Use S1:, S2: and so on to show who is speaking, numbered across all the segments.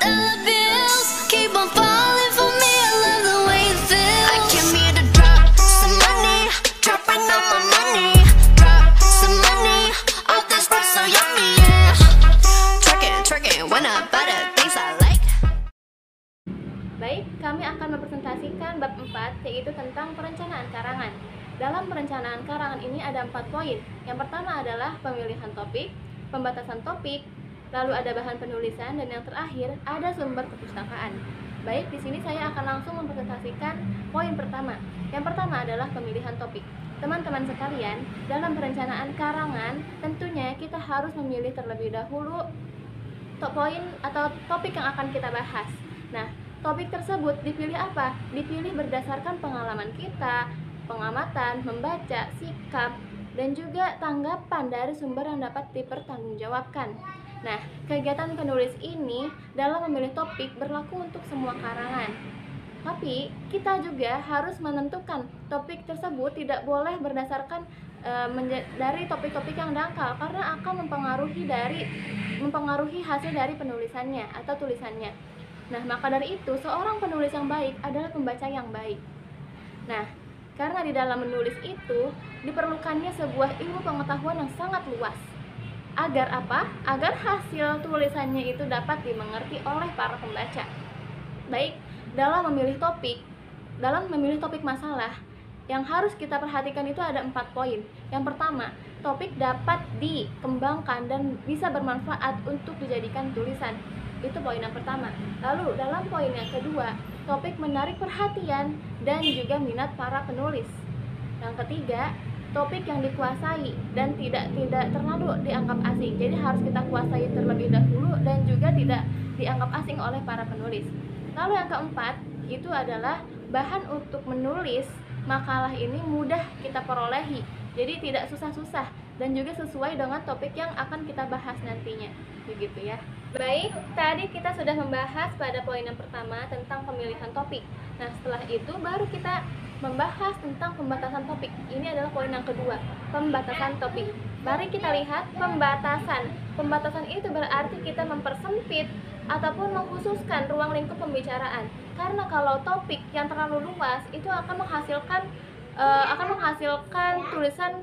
S1: dollar bills keep on falling for me. I love the way it feels. I came here to drop some money, dropping all my money. Drop some money, all this stuff so yummy, yeah. Twerking, when I buy the things I like.
S2: Baik, kami akan mempresentasikan bab 4, yaitu tentang perencanaan karangan. Dalam perencanaan karangan ini ada 4 poin. Yang pertama adalah pemilihan topik, pembatasan topik, lalu ada bahan penulisan, dan yang terakhir ada sumber perpustakaan. Baik, di sini saya akan langsung mempresentasikan poin pertama. Yang pertama adalah pemilihan topik. Teman-teman sekalian, dalam perencanaan karangan tentunya kita harus memilih terlebih dahulu poin atau topik yang akan kita bahas. Nah, topik tersebut dipilih apa? Dipilih berdasarkan pengalaman kita, pengamatan, membaca, sikap, dan juga tanggapan dari sumber yang dapat dipertanggungjawabkan. Nah, kegiatan penulis ini dalam memilih topik berlaku untuk semua karangan. Tapi, kita juga harus menentukan topik tersebut tidak boleh berdasarkan dari topik-topik yang dangkal, karena akan mempengaruhi hasil dari penulisannya atau tulisannya. Nah, maka dari itu, seorang penulis yang baik adalah pembaca yang baik. Nah, karena di dalam menulis itu diperlukannya sebuah ilmu pengetahuan yang sangat luas. Agar apa? Agar hasil tulisannya itu dapat dimengerti oleh para pembaca. Baik, dalam memilih topik masalah, yang harus kita perhatikan itu ada 4 poin. Yang pertama, topik dapat dikembangkan dan bisa bermanfaat untuk dijadikan tulisan. Itu poin yang pertama. Lalu dalam poin yang kedua, topik menarik perhatian dan juga minat para penulis. Yang ketiga, topik yang dikuasai dan tidak terlalu dianggap asing. Jadi harus kita kuasai terlebih dahulu dan juga tidak dianggap asing oleh para penulis. Lalu yang keempat, itu adalah bahan untuk menulis makalah ini mudah kita perolehi. Jadi tidak susah-susah dan juga sesuai dengan topik yang akan kita bahas nantinya. Begitu ya. Baik, tadi kita sudah membahas pada poin yang pertama tentang pemilihan topik. Nah, setelah itu baru kita membahas tentang pembatasan topik. Ini adalah poin yang kedua, pembatasan topik. Mari kita lihat pembatasan. Pembatasan itu berarti kita mempersempit ataupun mengkhususkan ruang lingkup pembicaraan. Karena kalau topik yang terlalu luas itu akan menghasilkan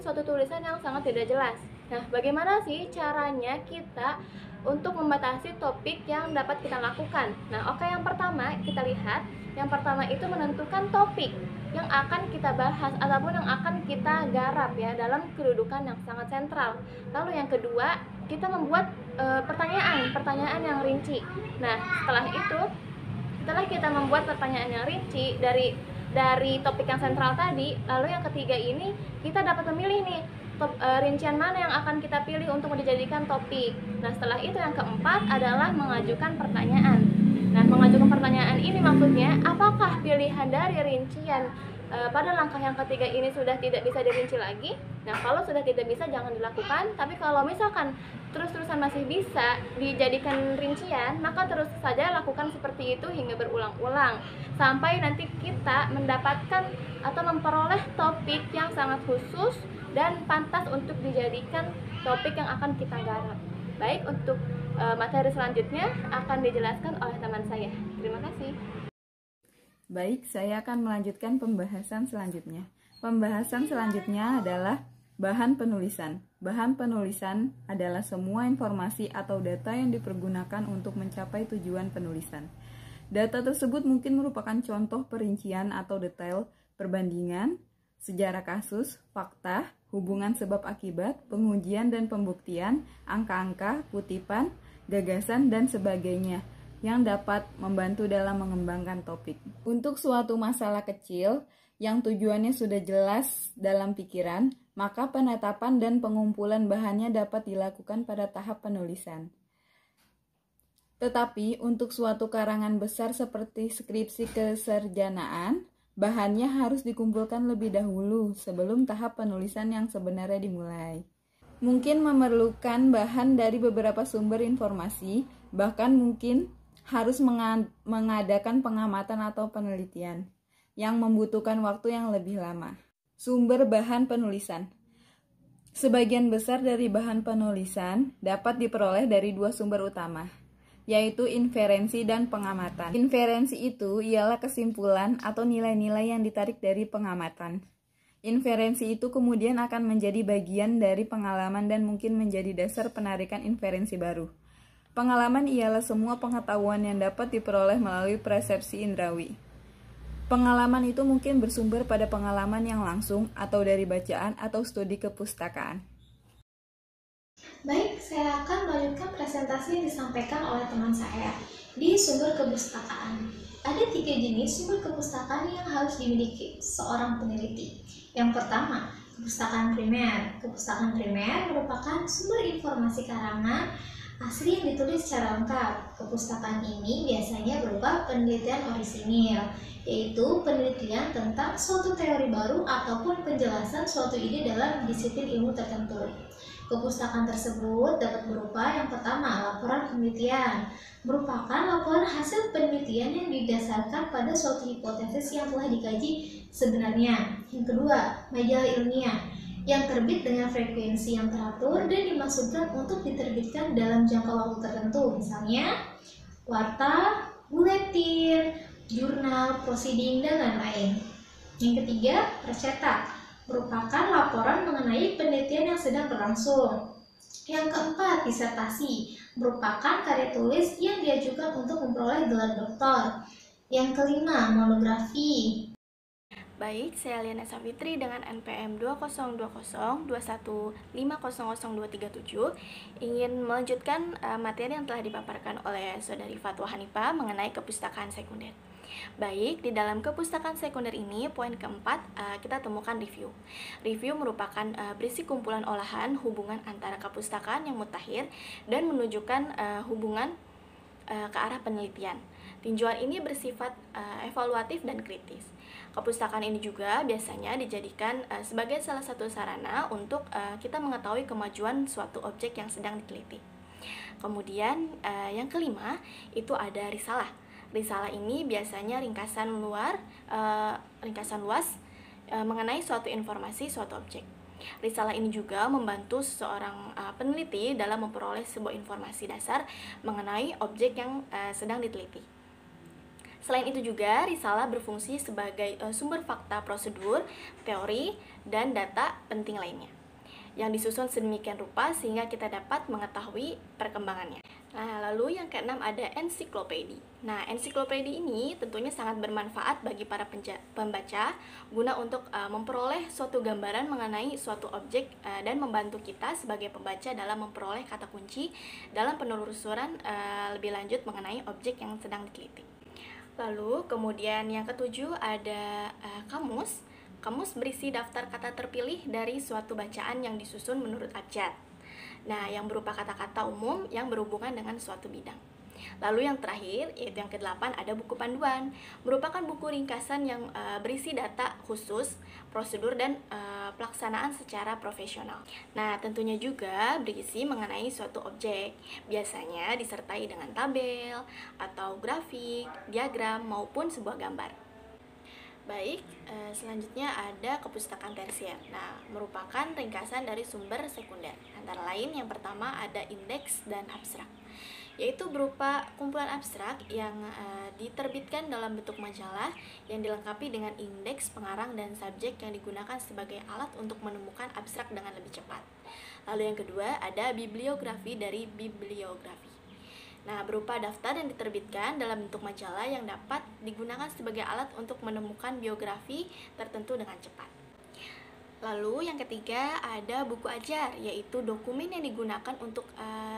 S2: suatu tulisan yang sangat tidak jelas. Nah, bagaimana sih caranya kita untuk membatasi topik yang dapat kita lakukan? Nah, oke, yang pertama kita lihat. Yang pertama itu menentukan topik yang akan kita bahas ataupun yang akan kita garap ya dalam kedudukan yang sangat sentral. Lalu yang kedua, kita membuat pertanyaan yang rinci. Nah, setelah kita membuat pertanyaan yang rinci dari topik yang sentral tadi, lalu yang ketiga ini kita dapat memilih nih rincian mana yang akan kita pilih untuk dijadikan topik. Nah, setelah itu yang keempat adalah mengajukan pertanyaan. Nah, mengajukan pertanyaan ini maksudnya apakah pilihan dari rincian pada langkah yang ketiga ini sudah tidak bisa dirinci lagi. Nah, kalau sudah tidak bisa jangan dilakukan, tapi kalau misalkan terus-terusan masih bisa dijadikan rincian, maka terus saja lakukan seperti itu hingga berulang-ulang sampai nanti kita mendapatkan atau memperoleh topik yang sangat khusus dan pantas untuk dijadikan topik yang akan kita garap. Baik, untuk materi selanjutnya akan dijelaskan oleh teman saya. Terima kasih.
S3: Baik, saya akan melanjutkan pembahasan selanjutnya. Pembahasan selanjutnya adalah bahan penulisan. Bahan penulisan adalah semua informasi atau data yang dipergunakan untuk mencapai tujuan penulisan. Data tersebut mungkin merupakan contoh perincian atau detail perbandingan, sejarah kasus, fakta, hubungan sebab akibat, pengujian dan pembuktian, angka-angka, kutipan, gagasan, dan sebagainya yang dapat membantu dalam mengembangkan topik. Untuk suatu masalah kecil yang tujuannya sudah jelas dalam pikiran, maka penetapan dan pengumpulan bahannya dapat dilakukan pada tahap penulisan. Tetapi untuk suatu karangan besar seperti skripsi kesarjanaan, bahannya harus dikumpulkan lebih dahulu sebelum tahap penulisan yang sebenarnya dimulai. Mungkin memerlukan bahan dari beberapa sumber informasi, bahkan mungkin harus mengadakan pengamatan atau penelitian yang membutuhkan waktu yang lebih lama. Sumber bahan penulisan. Sebagian besar dari bahan penulisan dapat diperoleh dari 2 sumber utama. yaitu inferensi dan pengamatan. Inferensi itu ialah kesimpulan atau nilai-nilai yang ditarik dari pengamatan. Inferensi itu kemudian akan menjadi bagian dari pengalaman dan mungkin menjadi dasar penarikan inferensi baru. Pengalaman ialah semua pengetahuan yang dapat diperoleh melalui persepsi indrawi. Pengalaman itu mungkin bersumber pada pengalaman yang langsung atau dari bacaan atau studi kepustakaan.
S4: Baik, saya akan melanjutkan presentasi yang disampaikan oleh teman saya di sumber kepustakaan. Ada 3 jenis sumber kepustakaan yang harus dimiliki seorang peneliti. Yang pertama, kepustakaan primer. Kepustakaan primer merupakan sumber informasi karangan asli yang ditulis secara lengkap. Kepustakaan ini biasanya berupa penelitian orisinil, yaitu penelitian tentang suatu teori baru ataupun penjelasan suatu ide dalam disiplin ilmu tertentu. Kepustakaan tersebut dapat berupa yang pertama, laporan penelitian, merupakan laporan hasil penelitian yang didasarkan pada suatu hipotesis yang telah dikaji sebenarnya. Yang kedua, majalah ilmiah, yang terbit dengan frekuensi yang teratur dan dimaksudkan untuk diterbitkan dalam jangka waktu tertentu, misalnya warta, buletin, jurnal, proceeding, dan lain-lain. Yang ketiga, percetak, merupakan laporan mengenai penelitian yang sedang berlangsung. Yang keempat, disertasi, merupakan karya tulis yang diajukan untuk memperoleh gelar doktor. Yang kelima, monografi.
S2: Baik, saya Liana Savitri dengan NPM 20202151500237 ingin melanjutkan materi yang telah dipaparkan oleh Saudari Fatwa Hanifah mengenai kepustakaan sekunder. Baik, di dalam kepustakaan sekunder ini, poin keempat, kita temukan review. Review merupakan berisi kumpulan olahan hubungan antara kepustakaan yang mutakhir dan menunjukkan hubungan ke arah penelitian. Tinjauan ini bersifat evaluatif dan kritis. Kepustakaan ini juga biasanya dijadikan sebagai salah satu sarana untuk kita mengetahui kemajuan suatu objek yang sedang diteliti. Kemudian yang kelima itu ada risalah. Risalah ini biasanya ringkasan luas mengenai suatu informasi, suatu objek. Risalah ini juga membantu seorang peneliti dalam memperoleh sebuah informasi dasar mengenai objek yang sedang diteliti. Selain itu juga, risalah berfungsi sebagai sumber fakta prosedur, teori, dan data penting lainnya yang disusun sedemikian rupa sehingga kita dapat mengetahui perkembangannya. Nah, lalu yang keenam ada ensiklopedi. Nah, ensiklopedi ini tentunya sangat bermanfaat bagi para pembaca guna untuk memperoleh suatu gambaran mengenai suatu objek dan membantu kita sebagai pembaca dalam memperoleh kata kunci dalam penelusuran lebih lanjut mengenai objek yang sedang diteliti. Lalu kemudian yang ketujuh ada kamus. Kamus berisi daftar kata terpilih dari suatu bacaan yang disusun menurut abjad. Nah, yang berupa kata-kata umum yang berhubungan dengan suatu bidang. Lalu yang terakhir, yaitu yang ke-8, ada buku panduan. Merupakan buku ringkasan yang berisi data khusus, prosedur, dan pelaksanaan secara profesional. Nah, tentunya juga berisi mengenai suatu objek. Biasanya disertai dengan tabel, atau grafik, diagram, maupun sebuah gambar. Baik, selanjutnya ada kepustakaan tersier. Nah, merupakan ringkasan dari sumber sekunder. Antara lain yang pertama ada indeks dan abstrak, yaitu berupa kumpulan abstrak yang diterbitkan dalam bentuk majalah yang dilengkapi dengan indeks, pengarang, dan subjek yang digunakan sebagai alat untuk menemukan abstrak dengan lebih cepat. Lalu yang kedua ada bibliografi dari bibliografi. Nah, berupa daftar yang diterbitkan dalam bentuk majalah yang dapat digunakan sebagai alat untuk menemukan biografi tertentu dengan cepat. Lalu yang ketiga ada buku ajar, yaitu dokumen yang digunakan untuk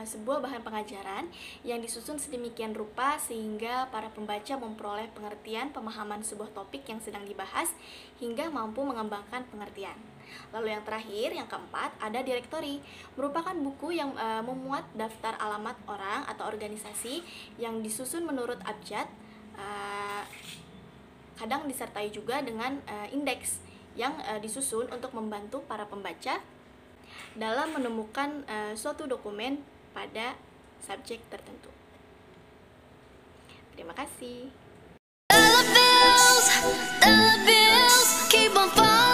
S2: sebuah bahan pengajaran yang disusun sedemikian rupa sehingga para pembaca memperoleh pengertian pemahaman sebuah topik yang sedang dibahas hingga mampu mengembangkan pengertian. Lalu yang terakhir, yang keempat, ada direktori, merupakan buku yang memuat daftar alamat orang atau organisasi yang disusun menurut abjad, kadang disertai juga dengan indeks yang disusun untuk membantu para pembaca dalam menemukan suatu dokumen pada subjek tertentu. Terima kasih.
S1: Dollar bills keep on falling.